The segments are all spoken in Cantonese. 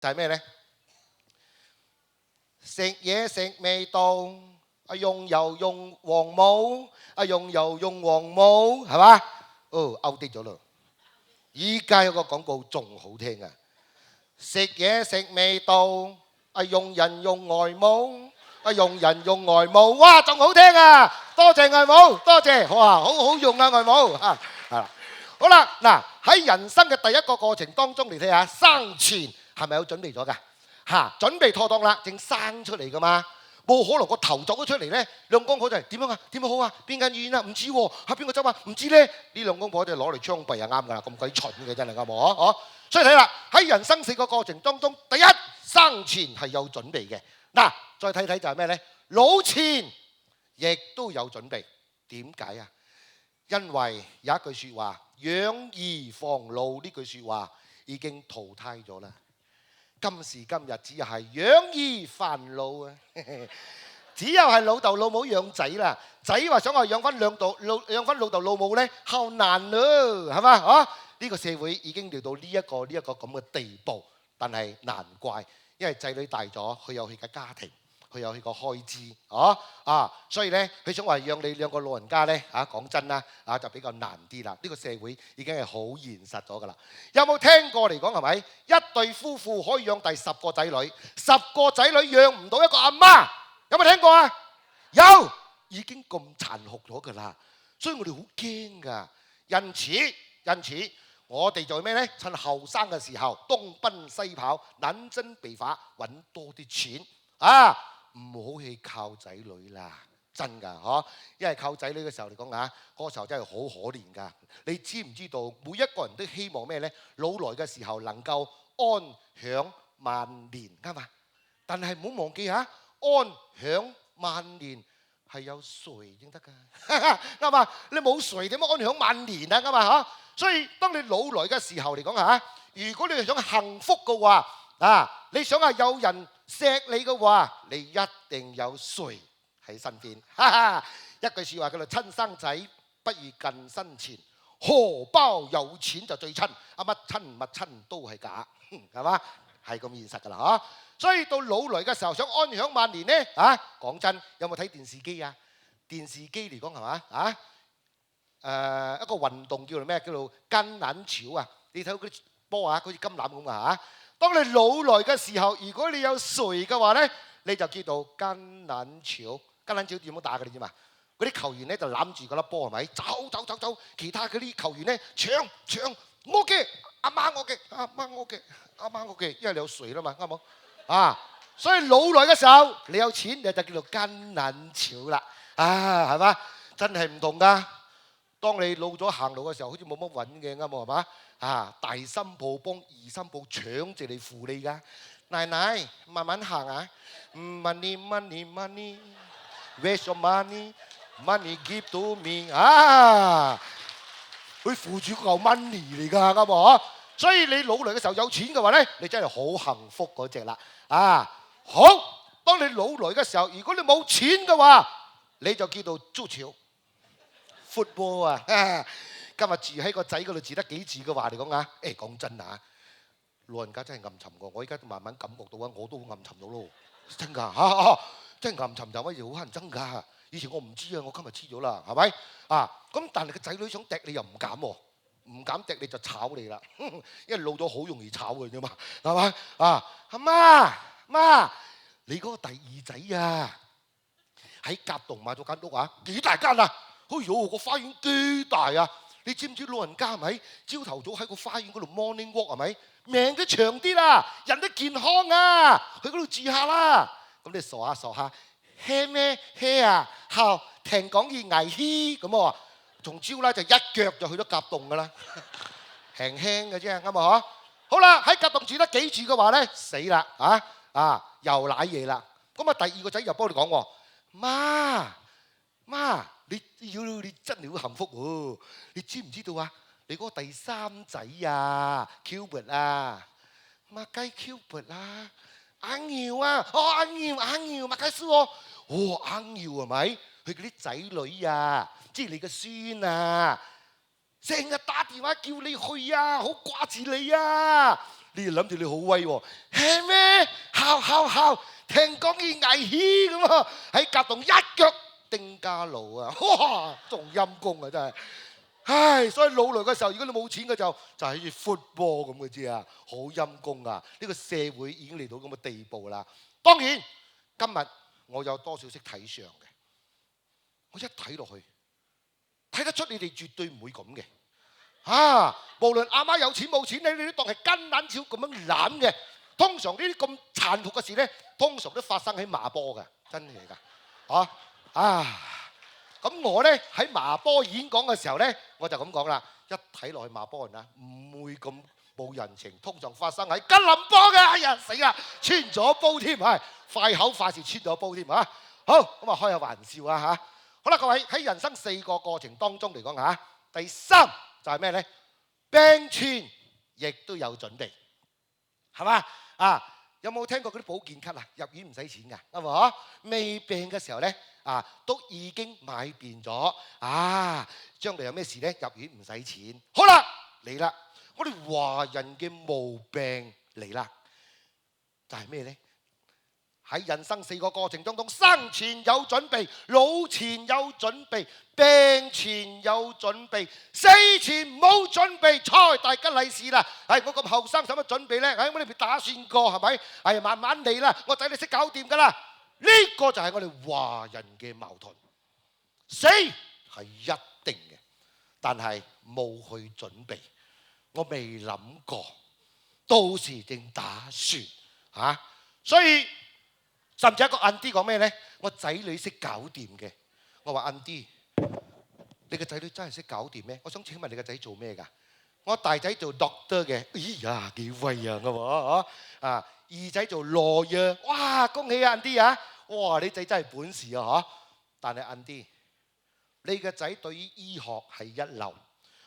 就係咩咧？食嘢食味道，用油用黃母，用油用黃母，係嘛？outdate咗咯。依家有個廣告仲好聽啊！食嘢食味道，用人用外母，用人用外母，哇，仲好聽啊！多謝外母，多謝，哇，好好用啊外母啊！好啦，嗱喺人生嘅第一個過程當中嚟睇下，生前係咪有準備咗㗎？準備妥當啦，正生出嚟㗎嘛，冇可能個頭走咗出嚟咧。兩公婆就係點樣啊？點樣好啊？邊間醫院啊？唔知喎，喺邊個州啊？唔知咧。呢兩公婆就攞嚟槍斃就啱㗎啦，咁鬼蠢嘅真係啱冇？所以睇啦，喺人生4個過程當中，第一生前係有準備嘅。嗱，再睇睇就係咩咧？老前亦都有準備。點解啊？因為有一句説話，養兒防老呢句説話已經淘汰咗啦。今時今日只係養兒煩老啊！只有係老豆老母養仔啦，仔話想話養翻老豆老母咧，好難咯，係嘛？呢個社會已經嚟到呢一個咁嘅地步，但係難怪，因為仔女大咗，佢有佢嘅家庭，佢有佢個開支，所以咧，佢想話養你兩個老人家咧，講真啦，就比較難啲啦。呢個社會已經係好現實咗噶啦。有冇聽過嚟講係咪？一對夫婦可以養第10個仔女，10個仔女養唔到一個阿媽，有冇聽過啊？有，已經咁殘酷咗噶啦，所以我哋好驚噶。因此，我哋做咩咧？趁後生嘅時候，東奔西跑，諗盡辦法揾多啲錢唔好去靠仔女啦，真㗎因為靠仔女嘅時候嚟講嗰個時候真係好可憐㗎。你知唔知道每一個人都希望咩咧？老來嘅時候能夠安享晚年，啱嘛？但係唔好忘記安享晚年係有誰先得㗎？啱嘛？你冇誰點樣安享晚年啊？啱嘛？所以當你老來嘅時候嚟講如果你係想幸福嘅話你想有人錫你嘅話，你一定有誰喺身邊。一句説話叫做親生仔不如近身錢，荷包有錢就最親，乜親乜親都係假，係嘛？係咁現實㗎啦所以到老來嘅時候想安享晚年呢講真，有冇睇電視機啊？電視機嚟講係嘛一個運動叫做咩？叫做橄欖球啊！你睇嗰啲波好似金欖咁當你老來嘅時候，如果你有誰嘅話咧，你就叫做橄欖球。橄欖球點樣打嘅你知嘛？嗰啲球員咧就攬住嗰粒波係咪？走，其他嗰啲球員咧搶我嘅，阿媽我嘅，因為你有誰啦嘛，啱冇？所以老來嘅時候，你有錢你就叫做橄欖球啦，係嘛？真係唔同㗎。當你老咗行路嘅時候，好似冇乜穩嘅，啱冇係嘛？大新抱幫二新抱搶住嚟扶你㗎，奶奶慢慢行money，where's your money give to me 佢扶住嚿 money 嚟㗎，啱冇？所以你老來嘅時候有錢嘅話咧，你真係好幸福嗰隻啦，好，當你老來嘅時候，如果你冇錢嘅話，你就叫做足球。football 今日住喺個仔嗰度住得幾住嘅話嚟講講真老人家真係暗沉過，我而家慢慢感覺到我都好暗沉到咯，真㗎真係暗沉就乜嘢好乞人憎㗎。以前我唔知我今日知咗啦，係咪咁但係個仔女想揼你又唔敢喎，唔敢揼你就炒你啦，因為老咗好容易炒嘅啫嘛，係咪阿媽你嗰個第二仔喺甲洞買咗間屋幾大間哎呦，個花園幾大你知唔知老人家係咪朝頭早喺個花園嗰度 morning walk 係咪命都長啲啦，人都健康去嗰度住下啦。咁你傻下 hea 咩 hea 好聽講要危險咁從朝啦就一腳就去咗甲洞㗎啦，輕輕嘅啫，啱嘛？好啦，喺甲洞住得幾住嘅話咧，死啦又瀨嘢啦。咁第二個仔又幫你講媽，你真係好幸福喎！你知唔知道你嗰個第3仔Cupid 乜雞 Cupid硬要硬要乜雞書硬要係咪？佢嗰啲仔女即係你嘅孫成日打電話叫你去好掛住你你諗住你好威喎，係咩？敲，聽講要危險咁啊！喺甲洞一腳丁家路啊，哇，仲陰功啊真係。唉，所以老來嘅時候，如果你冇錢嘅就係似 football 咁嘅知啊，好陰功啊！呢個社會已經嚟到咁嘅地步啦。當然，今日我有多少識睇相嘅，我一睇落去，睇得出你哋絕對唔會咁嘅。無論阿媽有錢冇錢，你都當係跟撚少咁樣攬嘅。通常呢啲咁殘酷嘅事咧，通常都發生喺麻坡嘅，真係㗎。咁我咧喺麻坡演講嘅時候咧，我就咁講啦。一睇落去麻坡人啊，唔會咁冇人情，通常發生喺吉林坡嘅。哎呀死啦，穿咗煲添，係快口快舌穿咗煲添啊！好，咁啊開下玩笑啊嚇。好啦，各位喺人生4個過程當中嚟講嚇，第3就係咩咧？病前亦都有準備，係嘛？有冇聽過嗰啲保健咳啊？入院唔使錢㗎，啱唔？未病嘅時候咧，都已經買遍咗。將來有咩事咧？入院唔使錢。好啦，嚟啦，我哋華人嘅毛病嚟啦，就係咩咧？喺人生4個過程當中，生前有準備，老前有準備，病前有準備，死前冇準備，猜大吉利是啦！我咁後生使乜準備咧？我哋未打算過係咪？慢慢嚟啦，我仔你識搞掂㗎啦！呢個就係我哋華人嘅矛盾。死係一定嘅，但係冇去準備，我未諗過，到時正打算所以。甚至一個 Auntie 講咩咧？我仔女識搞掂嘅。我話 Auntie，你個仔女真係識搞掂咩？我想請問你個仔做咩㗎？我大仔做 doctor 嘅，咦呀幾威啊！我話二仔做 lawyer，哇恭喜 Auntie 啊！哇你仔真係本事啊！但係 Auntie，你個仔對於醫學係一流，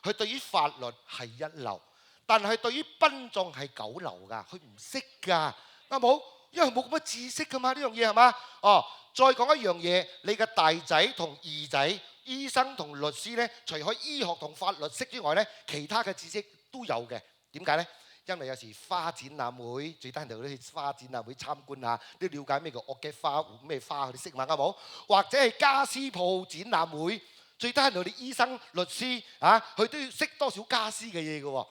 佢對於法律係一流，但係對於殯葬係9流㗎，佢唔識㗎，啱冇？因為冇咁嘅知識㗎嘛，呢樣嘢係嘛？再講一樣嘢，你嘅大仔同二仔，醫生同律師咧，除咗醫學同法律識之外咧，其他嘅知識都有嘅。點解咧？因為有時花展覽會，最得閒就去花展覽會參觀下，都了解咩叫惡嘅花，咩花佢哋識嘛，啱冇？或者係家私鋪展覽會，最得閒就啲醫生、律師佢都要識多少家私嘅嘢嘅喎。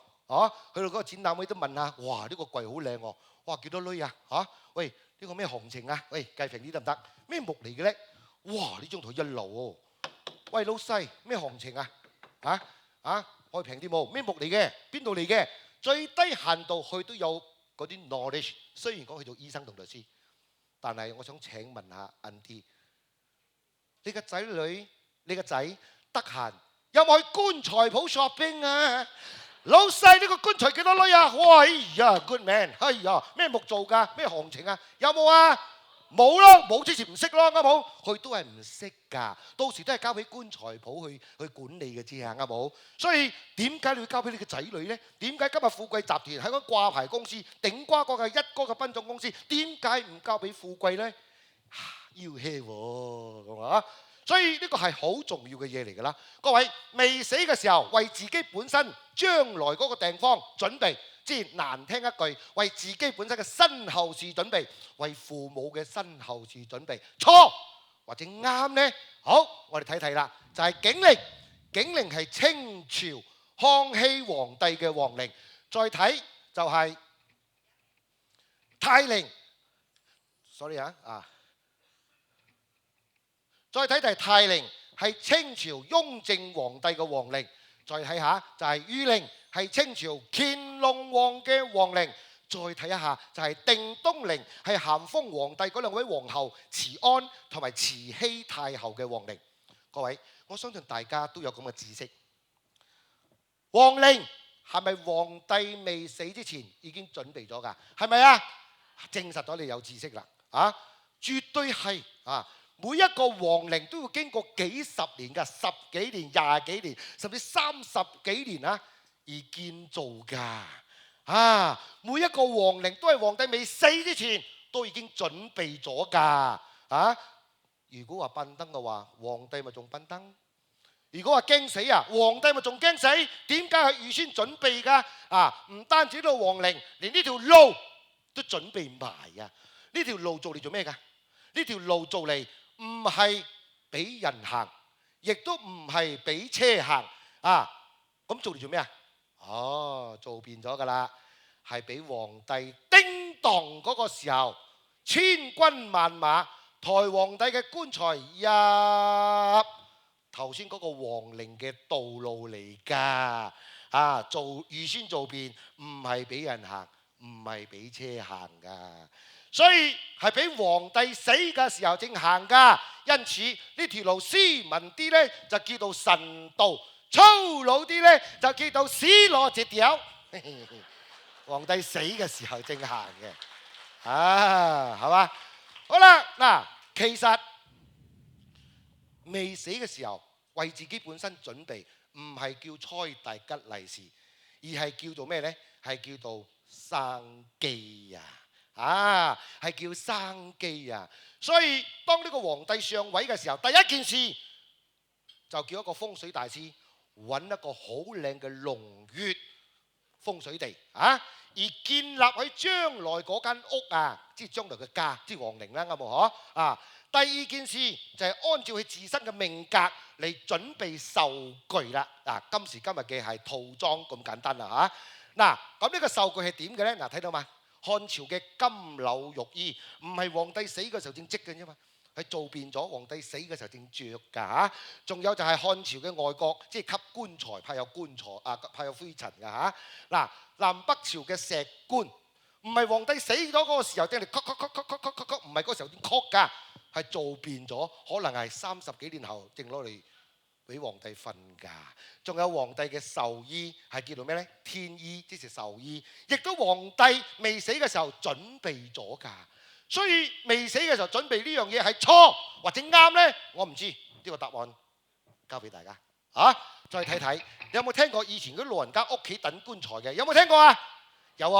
去到嗰個展覽會都問下，哇呢個櫃好靚喎，哇幾多鐳啊？喂，呢個咩行情啊？喂，計平啲得唔得？咩木嚟嘅咧？哇！呢張台一流喎。喂，老細，咩行情啊？可以平啲冇？咩木嚟嘅？邊度嚟嘅？最低限度佢都有嗰啲 knowledge。雖然講去做醫生同律師，但係我想請問下 Auntie，你個仔女，你個仔得閒有冇去棺材鋪 shopping 啊？老細呢個棺材幾多鐳啊？哇！哎呀 ，good man，哎呀，咩木做㗎？咩行情啊？有冇啊？冇咯，冇之前唔識咯，啱冇？佢都係唔識㗎，到時都係交俾棺材鋪去管理嘅啫，啱冇？所以點解你要交俾你嘅仔女咧？點解今日富貴集團喺個掛牌公司頂呱呱嘅一哥嘅殯葬公司，點解唔交俾富貴咧？要 hea 喎，咁啊！所以呢個係好重要嘅嘢嚟㗎啦，各位未死嘅時候，為自己本身將來嗰個地方準備，即係難聽一句，為自己本身嘅身後事準備，為父母嘅身後事準備，錯或者啱呢？好，我哋睇睇啦，就係景陵，景陵係清朝康熙皇帝嘅皇陵，再睇就係泰陵 ，sorry 再睇就係泰陵，係清朝雍正皇帝嘅皇陵。再睇下就係裕陵，係清朝乾隆皇嘅皇陵。再睇一下就係定東陵，係咸豐皇帝嗰2位皇后慈安同埋慈禧太后嘅皇陵。各位，我相信大家都有咁嘅知識。皇陵係咪皇帝未死之前已經準備咗㗎？係咪啊？證實咗你有知識啦，絕對係每一個皇陵都要經過幾十年㗎，10幾年、20幾年，甚至30幾年而建造㗎。每一個皇陵都係皇帝未死之前都已經準備咗㗎。如果話笨登嘅話，皇帝咪仲笨登？如果話驚死啊，皇帝咪仲驚死？點解係預先準備㗎？唔單止到皇陵，連呢條路都準備埋啊！呢條路做嚟做咩㗎？呢條路做嚟唔係俾人行，亦都唔係俾車行咁做嚟做咩啊？做變咗㗎啦，係俾皇帝叮當嗰個時候，千軍萬馬抬皇帝嘅棺材入頭先嗰個皇陵嘅道路嚟㗎。預先做變，唔係俾人行，唔係俾車行㗎。所以係俾皇帝死嘅時候正行㗎。因此呢條路斯文啲呢，就叫做神道，粗魯啲呢，就叫做屎羅直條。皇帝死嘅時候正行嘅，係嘛？好啦，嗱，其實未死嘅時候為自己本身準備，唔係叫猜大吉利是，而係叫做咩呢？係叫做生機啊！係叫生機啊！所以當呢個皇帝上位嘅時候，第一件事就叫一個風水大師揾一個好靚嘅龍穴風水地而建立喺將來嗰間屋即係將來嘅家，即係皇陵啦，啱冇嗬？第二件事就係按照佢自身嘅命格嚟準備壽具啦。今時今日嘅係套裝咁簡單啦咁呢個壽具係點嘅呢？睇到嘛？漢朝嘅金縷玉衣唔係皇帝死嘅時候正織嘅啫嘛，係做變咗皇帝死嘅時候正着㗎仲有就係漢朝嘅外國，即係吸棺材派有棺材派有灰塵㗎南北朝嘅石棺唔係皇帝死咗嗰個時候正嚟唔係嗰個時候正曲㗎，係做變咗，可能係30幾年後正攞嚟俾皇帝瞓㗎。仲有皇帝嘅壽衣係叫做咩呢？天衣，即係壽衣，亦都皇帝未死嘅時候準備咗㗎。所以未死嘅時候準備呢樣嘢係錯或者啱呢？我唔知，呢個答案交俾大家再睇睇，你有冇聽過以前嗰啲老人家屋企等棺材嘅？有冇聽過啊？有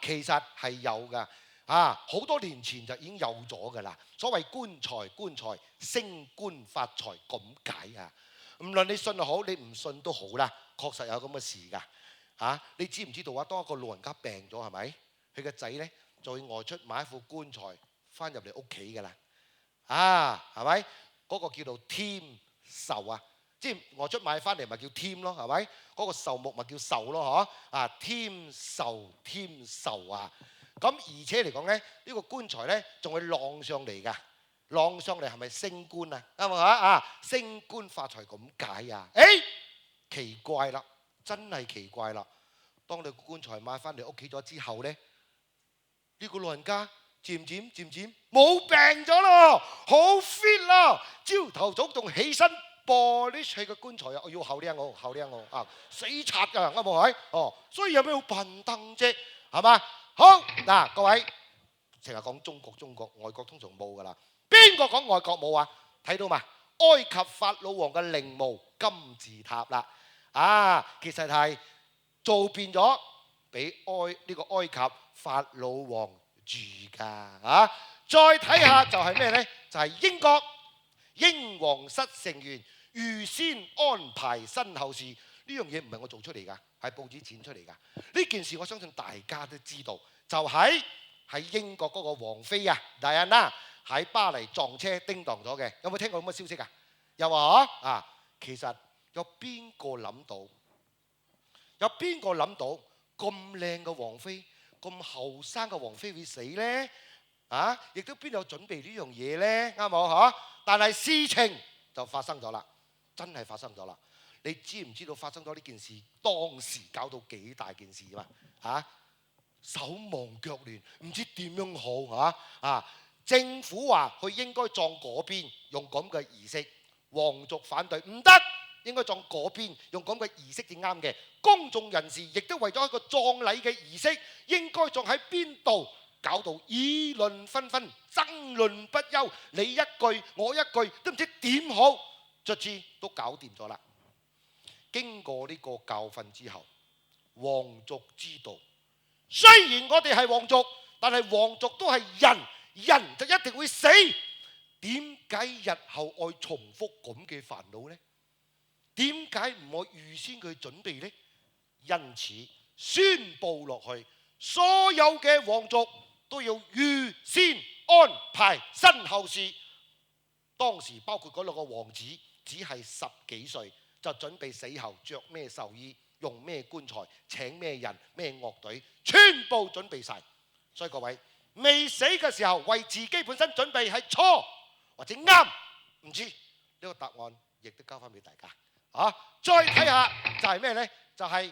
其實係有㗎好多年前就已經有咗㗎啦。所謂棺材升官發財咁解唔論你信好，你唔信都好啦，確實有咁嘅事㗎你知唔知道當一個老人家病咗係咪？佢個仔呢就會外出買一副棺材翻入嚟屋企㗎啦係咪？嗰個叫做添壽即係外出買翻嚟咪叫添咯，係咪？嗰個壽木咪叫壽咯添壽咁而且嚟講呢，呢個棺材呢仲會晾上嚟㗎。晾上嚟係咪升官啱唔啱升官發財咁解奇怪啦，真係奇怪啦！當你棺材買翻嚟屋企咗之後呢，呢個老人家漸漸冇病咗咯，好 fit 咯，朝頭早仲起身播啲佢嘅棺材我要後靚我死賊㗎，啱冇係？所以有咩好笨登啫？係嘛？好嗱，各位成日講中國，外國通常冇㗎啦。邊個講外國冇啊？睇到嘛？埃及法老王嘅陵墓金字塔啦其實係做變咗俾呢個埃及法老王住㗎再睇下就係咩呢？就係英國英皇室成員預先安排身後事，呢樣嘢唔係我做出嚟㗎，係報紙剪出嚟㗎。呢件事我相信大家都知道，就喺英國嗰個王妃戴安娜喺巴黎撞車叮當咗嘅。有冇聽過咁嘅消息又話其實有邊個諗到咁靚嘅王妃，咁後生嘅王妃會死呢？亦都邊有準備呢樣嘢呢？啱冇但係事情就發生咗啦，真係發生咗啦。你知唔知道發生咗呢件事當時搞到幾大件事手忙腳亂，唔知點樣好政府話佢應該葬嗰邊，用咁嘅儀式，皇族反對唔得，應該葬嗰邊，用咁嘅儀式至啱嘅。公眾人士亦都為咗一個葬禮嘅儀式，應該葬喺邊度，搞到議論紛紛，爭論不休，你一句我一句都唔知點好，卒之都搞掂咗啦。經過呢個教訓之後，皇族知道，雖然我哋係皇族，但係皇族都係人，人就一定會死。點解日後愛重複咁嘅煩惱呢？點解唔可以預先去準備呢？因此宣佈落去，所有嘅皇族都要預先安排身後事。當時包括嗰兩個王子，只係10幾歲，就準備死後着咩壽衣，用咩棺材，請咩人，咩樂隊，全部準備晒。所以各位，未死嘅時候為自己本身準備係錯或者啱，唔知呢個答案亦都交翻俾大家。再睇下就係咩呢？就係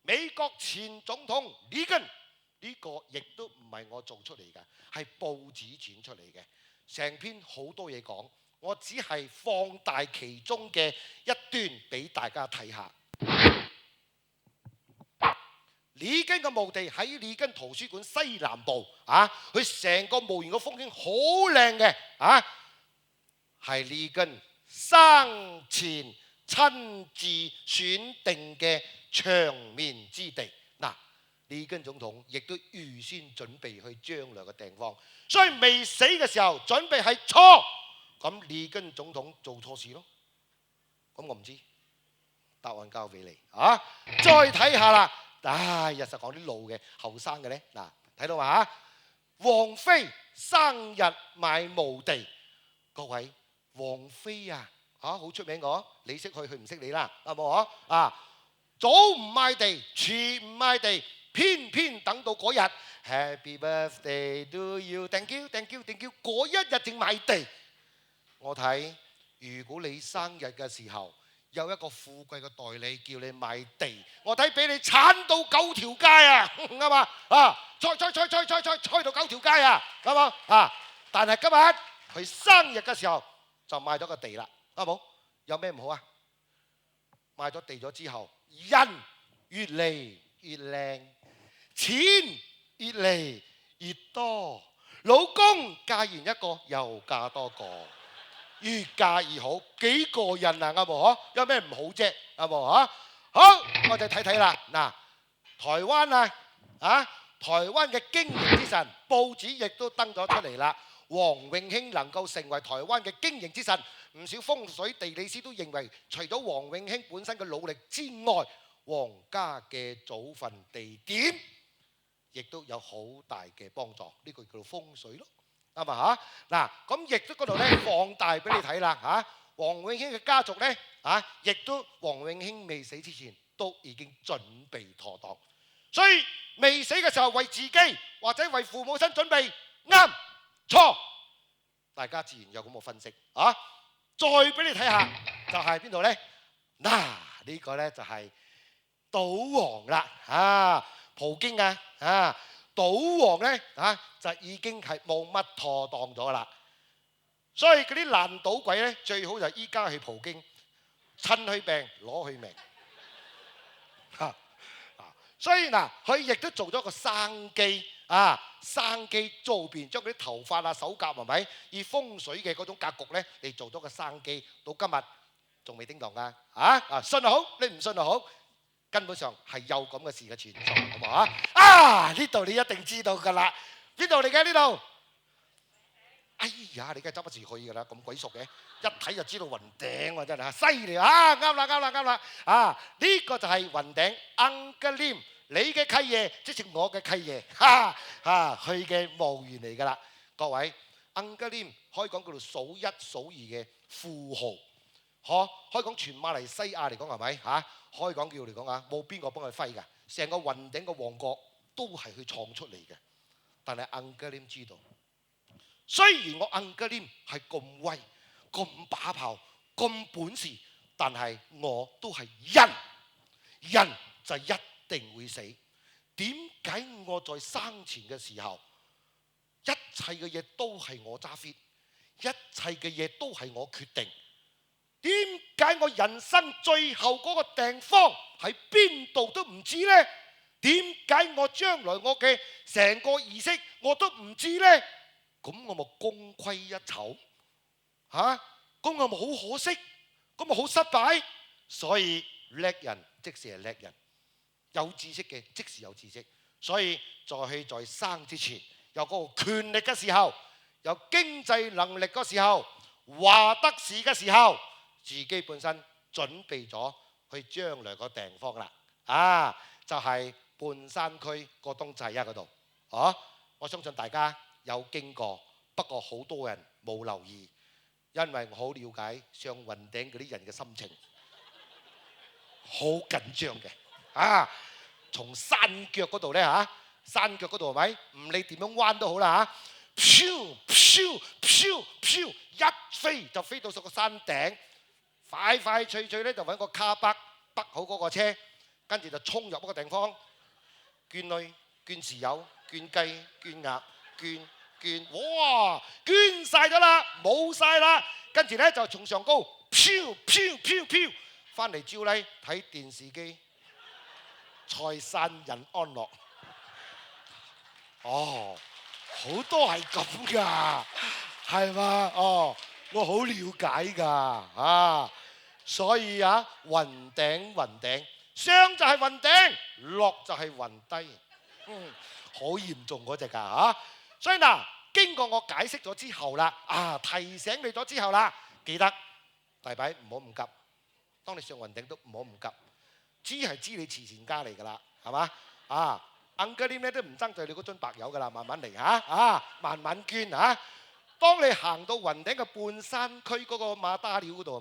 美國前總統里根，呢個亦都唔係我做出嚟嘅，係報紙剪出嚟嘅。成篇好多嘢講，我只係放大其中嘅一段俾大家睇下。里根嘅墓地喺里根圖書館西南部，佢成個墓園嘅風景好靚嘅，係里根生前親自選定嘅長眠之地。里根總統亦都預先準備去將來嘅地方，所以未死嘅時候準備係錯，咁里根總統做錯事咯。咁我唔知，答案交俾你。再睇下啦，日實講啲老嘅後生嘅呢，睇到嘛？王妃生日買墓地，各位王妃好出名嘅，你識佢唔識你啦，係冇早唔買地，遲唔買地，偏偏等到嗰日 Happy birthday to you， thank you thank you thank you， 嗰一日正買地。我睇如果你生日嘅時候有一個富貴嘅代理叫你買地，我睇俾你鏟到9條街啱嘛？菜到9條街啱冇？但係今日佢生日嘅時候就買咗個地啦，啱冇？有咩唔好啊？買咗地咗之後，人越嚟越靚，錢越嚟越多，老公嫁完一個又嫁多個，越嫁越好，幾過癮啱冇？有咩唔好啫？啱冇？好，我哋睇睇啦。台灣台灣嘅經營之神，報紙亦都登咗出嚟啦。王永興能夠成為台灣嘅經營之神，唔少風水地理師都認為，除咗王永興本身嘅努力之外，皇家嘅祖墳地點亦都有好大嘅幫助。呢個叫做風水咯，啱嘛？咁亦都嗰度咧放大俾你睇啦。王永興嘅家族咧亦都王永興未死之前都已經準備妥當，所以未死嘅時候為自己或者為父母親準備啱錯，大家自然有咁嘅分析。再俾你睇下就係邊度呢？呢個呢就係賭王啦。葡京賭王呢就已經係冇乜妥當咗啦。所以嗰啲爛賭鬼呢，最好就依家去葡京，趁佢病攞佢命。所以佢亦都做咗個生機。生機造變，將佢啲頭髮手甲係咪以風水嘅嗰種格局咧嚟做咗個生機，到今日仲未叮當噶。信就好，你唔信就好，根本上係有咁嘅事嘅存在，好唔好？呢度你一定知道噶啦，邊度嚟嘅呢度？哎呀，你梗係執不住去噶啦，咁鬼熟嘅，一睇就知道雲頂喎，真係犀利啊！啱啦，呢個就係雲頂 Uncle Lim。你嘅契爺即係我嘅契爺，佢嘅墓園嚟㗎啦。各位 Uncle Lim 可以講叫做數一數二嘅富豪，可以講全馬來西亞嚟講係咪？可以講叫嚟講冇邊個幫佢揮㗎，成個雲頂嘅旺角都係佢創出嚟嘅。但係 Uncle Lim 知道，雖然我 Uncle Lim 係咁威、咁把炮、咁本事，但係我都係人就一定會死。點解我在生前嘅時候，一切嘅嘢都係我揸 fit， 一切嘅嘢都係我決定？點解我人生最後嗰個地方喺邊度都唔知呢？點解我將來我嘅成個儀式我都唔知呢？咁我咪功虧一礪？咁我咪好可惜？咁咪好失敗？所以叻人即係叻人。有知識嘅即時有知識，所以在生之前有嗰個權力嘅時候，有經濟能力嘅時候，話得事嘅時候，自己本身準備咗去將來個地方啦。就係半山區個東仔嗰度。我相信大家有經過，不過好多人冇留意，因為我好了解上雲頂嗰啲人嘅心情，好緊張嘅。從山腳嗰度呢，山腳嗰度係咪？唔理點樣彎都好啦飄飄飄飄，一飛就飛到上個山頂，快快脆脆咧就揾個卡北北好嗰個車，跟住就衝入嗰個地方，捐女捐豉油捐雞捐鴨捐，哇！捐晒咗啦，冇晒啦，跟住咧就從上高飄飄飄飄翻嚟照例睇電視機，財散人安樂。好多係咁噶，係嘛？我好了解㗎，所以雲頂，上就係雲頂，落就係雲低，好嚴重嗰隻㗎。所以嗱，經過我解釋咗之後啦，提醒你咗之後啦，記得大髀唔好咁急。當你上雲頂都唔好咁急，知係知你慈善家嚟㗎啦，係嘛？Uncle Lim 咧都唔爭在你嗰樽白油㗎啦，慢慢嚟慢慢捐當你行到雲頂嘅半山區嗰個馬打寮嗰度係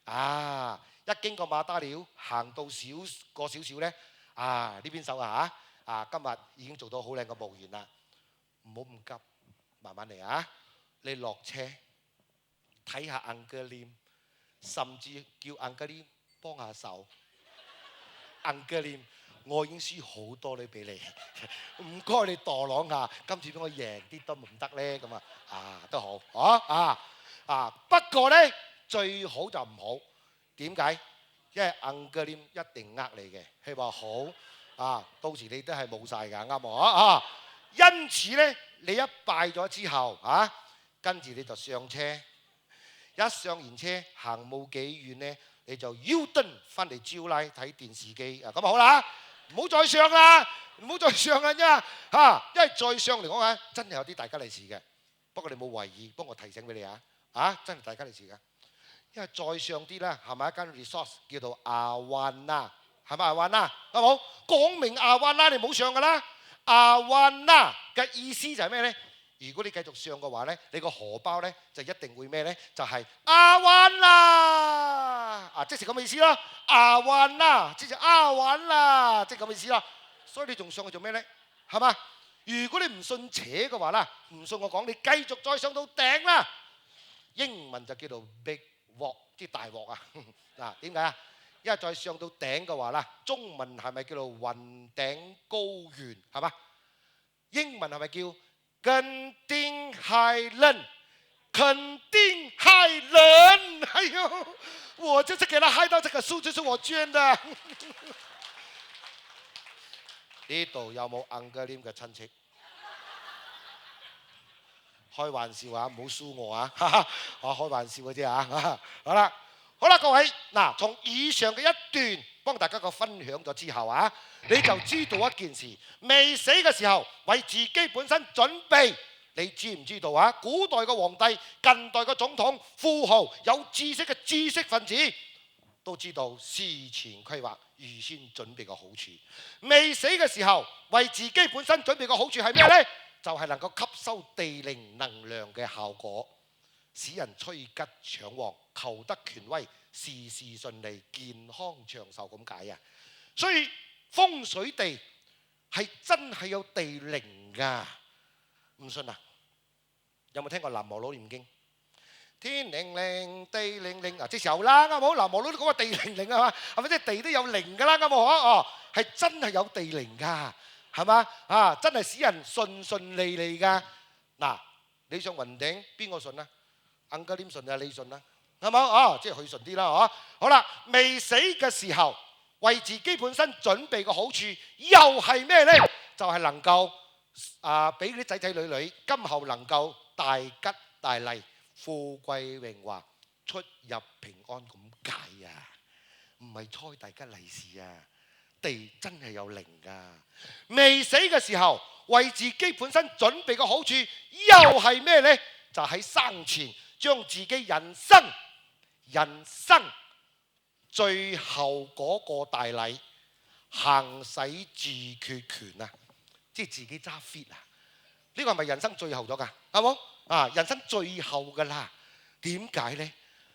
咪？一經過馬打寮，行到少少咧，呢邊手今日已經做到好靚嘅墓園啦，唔好咁急，慢慢嚟你落車睇下 Uncle Lim， 甚至叫 Uncle Lim 幫下手。Uncle Lim，我已經輸好多你俾你，唔該你墮朗下，今次俾我贏啲得唔得咧？咁都好不過咧最好就唔好，點解？因為 Uncle Lim 一定呃你嘅，佢話好到時你都係冇晒㗎，啱冇因此咧，你一拜咗之後跟住你就上車，一上完車行冇幾遠咧，你就腰蹲翻嚟招拉睇電視機咁好啦，唔好再上啦，唔好再上啦因為再上嚟講真係有啲大吉利是嘅，不過你冇為意，不過我提醒俾你真係大吉利是嘅，因為再上啲咧係咪一間 resort 叫做阿灣啦，係咪阿灣啦？好冇講明阿灣啦，你唔好上噶啦，阿灣啦嘅意思就係咩咧？如果你繼續上嘅話咧，你個荷包咧就一定會咩咧？就係阿灣啦，即係咁嘅意思咯。阿灣啦，即係阿灣啦，即係咁嘅意思咯。所以你仲上去做咩咧？係嘛？如果你唔信邪嘅話啦，唔信我講，你繼續再上到頂啦。英文就叫做 big walk， 即係大鑊點解因為再上到頂嘅話啦，中文係咪叫做雲頂高原？係嘛？英文係咪叫肯定海人，肯定海人？哎呦，我就是給他害到這個數，就是我捐的。呢度有冇 Uncle Lim 嘅親戚？開玩笑唔好輸我我開玩笑嘅啫好啦，各位嗱，從以上嘅一段幫大家個分享咗之後你就知道一件事，未死嘅時候為自己本身準備。你知唔知道古代嘅皇帝、近代嘅總統、富豪、有知識嘅知識分子都知道事前規劃、預先準備嘅好處。未死嘅時候為自己本身準備嘅好處係咩呢？就係能夠吸收地靈能量嘅效果，使人趨吉搶旺、求得權威、事事順利、健康長壽咁解所以風水地係真係有地靈㗎，唔信有冇聽過南無佬念經？天靈靈，地靈靈即係有啦，啱冇？南無佬都講話地靈靈嘛，係咪即係地都有靈㗎啦？啱冇？係真係有地靈㗎。係嘛真係使人順順利利㗎。嗱，你上雲頂邊個順Uncle Lim順你順係冇？即係佢順啲啦好啦，未死嘅時候為自己本身準備嘅好處又係咩呢？就係能夠俾啲仔仔女女今後能夠大吉大利、富貴榮華、出入平安咁解唔係猜大吉利是地真係有靈㗎。未死嘅時候為自己本身準備嘅好處又係咩呢？就喺生前將自己人生最後嗰個大禮，行使自決權啊，即係自己揸 fit 啊！呢個係咪人生最後咗㗎？係冇啊？人生最後㗎啦。點解呢？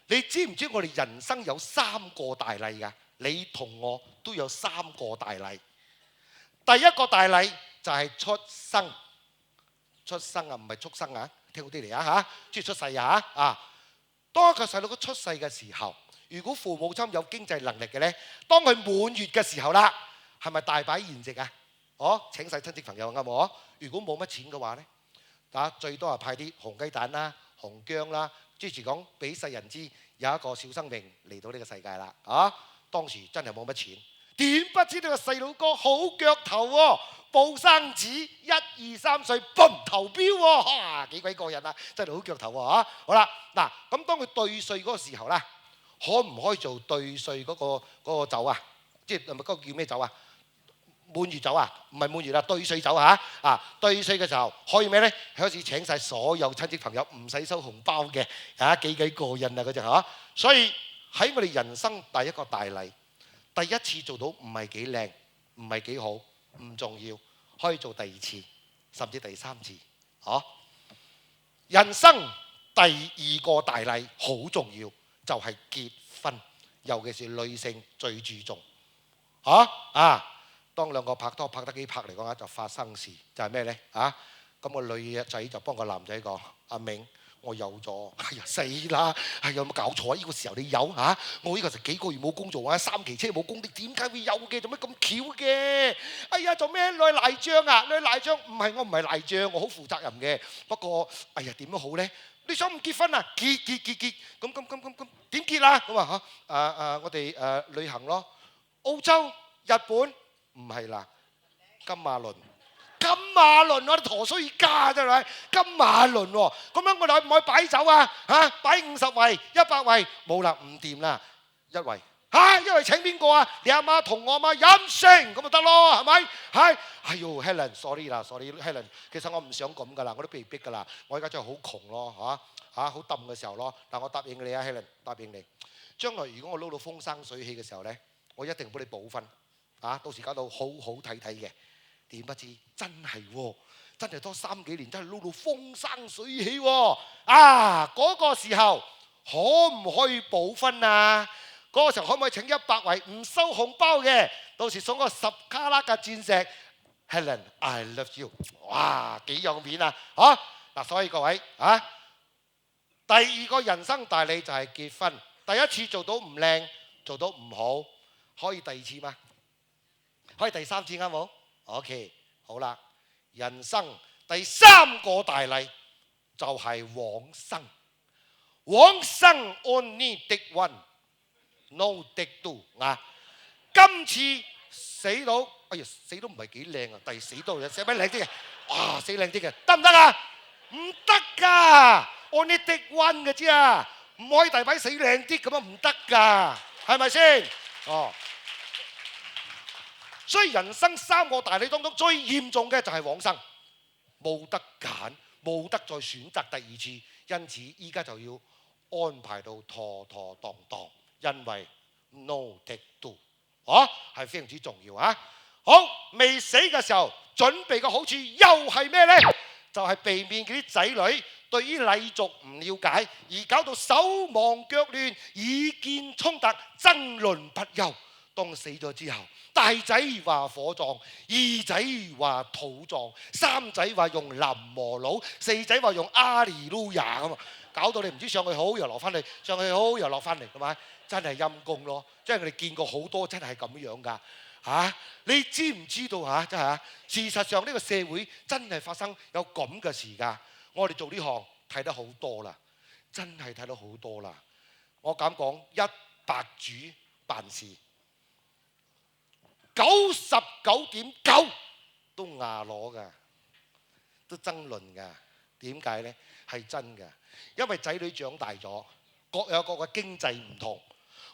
你知唔知我哋人生有3個大禮㗎？你同我都有3個大禮。第一個大禮就係出生，出生啊，唔係畜生啊，聽好啲嚟啊嚇，即係出世啊啊！當一個細路哥出世嘅時候，如果父母親有經濟能力嘅呢，當佢滿月嘅時候啦，係咪大擺筵席啊？請晒親戚朋友啱冇？如果冇乜錢嘅話呢，最多係派啲紅雞蛋啦、紅薑啦，即係講俾世人知有一個小生命嚟到呢個世界啦。當時真係冇乜錢，點不知呢個細佬哥好腳頭喎，報生紙1、2、3歲，嘣投標喎，幾鬼過癮啊！真係好腳頭喎。好啦，嗱咁當佢對歲嗰個時候咧，可唔可以做對歲嗰個酒啊？即係咪嗰個叫咩酒啊？滿月酒啊？唔係滿月啦，對歲酒嚇對歲嘅時候可以咩呢？開始請晒所有親戚朋友，唔使收紅包嘅幾過癮啊嗰隻嚇。所以喺我哋人生第一個大禮，第一次做到唔係幾靚，唔係幾好，唔重要，可以做第2次，甚至第3次。人生第2個大禮好重要，就係結婚，尤其是女性最注重。當兩個拍拖拍得幾拍嚟講就發生事，就係咩呢？咁個女仔就幫個男仔講：阿明，我有咗。哎呀死啦！有冇搞錯啊？呢個時候你有我呢個就幾個月冇工做3期車冇工，你點解會有嘅？做咩咁巧嘅？哎呀，做咩你賴帳啊？你賴帳？唔係，我唔係賴帳，我好負責任嘅。不過，哎呀點樣好呢？你想唔結婚啊？結，咁點結啊？咁我哋旅行咯，澳洲、日本。唔係啦，金馬倫，我哋陀衰家真係金馬倫喎。咁樣我哋可唔可以擺酒啊？擺50圍、100圍，冇啦，唔掂啦，1圍1圍請邊個啊？你阿媽同我阿媽飲勝咁就得咯，係咪？哎呦 Helen，sorry 啦 ，sorry Helen， 其實我唔想咁噶啦，我都被逼噶啦，我而家真係好窮咯，好揼嘅時候咯。但我答應你啊 Helen， 答應你，將來如果我撈到風生水起嘅時候呢，我一定幫你補分。到時搞到好好睇睇嘅，點不知真係喎，真係多3幾年，真係撈到風生水起喎！嗰個時候可唔可以補分啊？嗰個時候可唔可以請100圍唔收紅包嘅？到時送個10卡拉嘅鑽石 ，Helen，I love you， 哇，幾有面啊！所以各位第2個人生大禮就係結婚。第1次做到唔靚，做到唔好，可以第2次嗎？可以第3次啱冇 ？OK， 好啦，人生第3個大禮就係往生。往生 only take one，no take two 今次死到，哎呀死都唔係幾靚啊！第死到就寫咩靚啲嘅？哇，死靚啲嘅，得唔得啊？唔得㗎 ，only take one 嘅啫，唔可以第擺死靚啲咁啊，唔得㗎，係咪先？所以人生3個大禮當中最嚴重嘅就係往生，冇得揀，冇得再選擇第2次，因此依家就要安排到妥妥當當，因為 no take two，係非常之重要啊！好，未死嘅時候準備嘅好處又係咩呢？就係避免嗰啲仔女對於禮俗唔了解，而搞到手忙腳亂、意見衝突、爭論不休。當死咗之後，大仔話火葬，二仔話土葬，三仔話用林和爐，四仔話用阿里路亞咁啊，搞到你唔知上去好又落翻嚟，上去好又落翻嚟，係咪？真係陰公咯！即係我哋見過好多真係咁樣㗎你知唔知道真係事實上呢個社會真係發生有咁嘅事㗎。我哋做呢行睇得好多啦，真係睇得好多啦。我敢講100主辦事。99.9都牙攞㗎，都爭論㗎。點解呢？係真㗎，因為仔女長大咗，各有各個經濟唔同，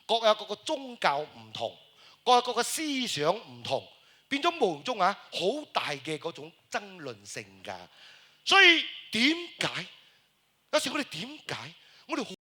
各有各個宗教唔同，各有各個思想唔同，變咗無形中好大嘅嗰種爭論性㗎。所以點解有時我哋點解我哋